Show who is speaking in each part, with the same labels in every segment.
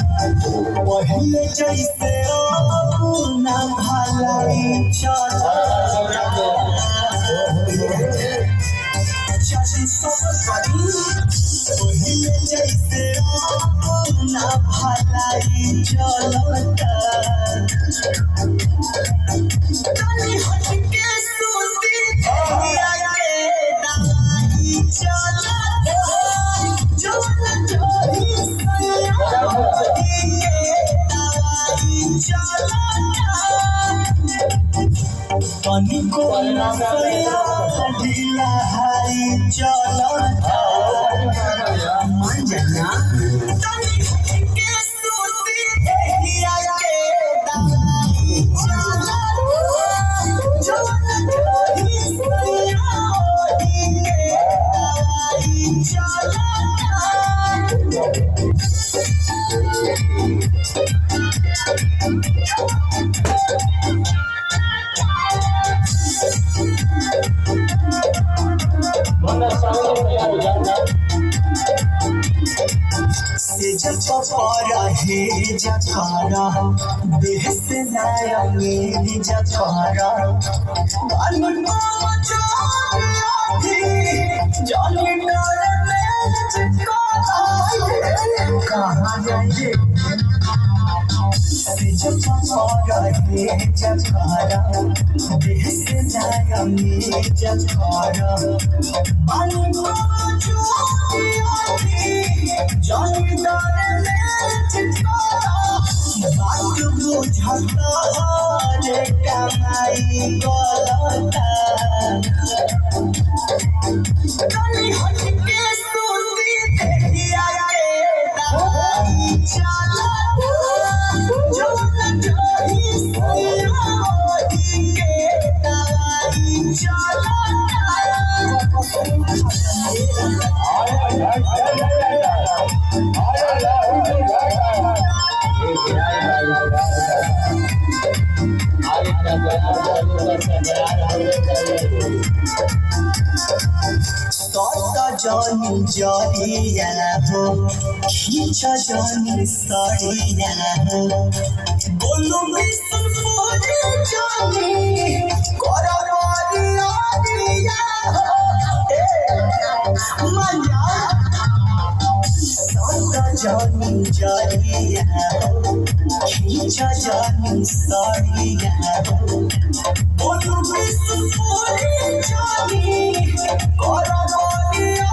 Speaker 1: पहले जैसे अपना भलाई चला सब करी पहले जैसे अपना भलाई चलता तनी हट के सूती दुनिया के दवाई चलता जो जोरी तनिको नया ढीला हाई चलता मन जाना तनि के सूती दुनिया के दवाई चलता जो जोरी के दवाई चलता से जब पपारा है जकारा देह से नया मेरी जकारा बालू जानी डाल में जकारा कहाँ जाएंगे से जब पपारा है जकारा देह से नया मेरी जकारा बालू जानी डाल में जकारा बात बुझता रे कमाई गलता तनी हट के सूती दुनिया के दवाई चलता जो जोरी के दवाई चलता जानी जरिया हो खींच जानी सरिया हो बोलो विष्णुपुरी जानी करवरिया दिया हो मजा सत जानी जरिया हो खींच जानी सरिया हो बोलो विष्णुपुरी जानी करवरिया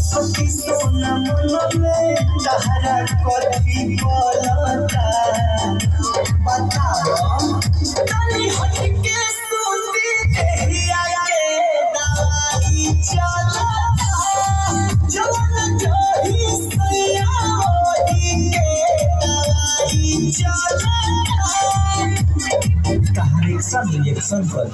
Speaker 1: सखी सोना मन में तहरा कथी बोलता बताओ तनी हट के सूती दुनिया के दवाई चलता जो जोरी के दवाई चलता कहानी सब रिएक्शन कर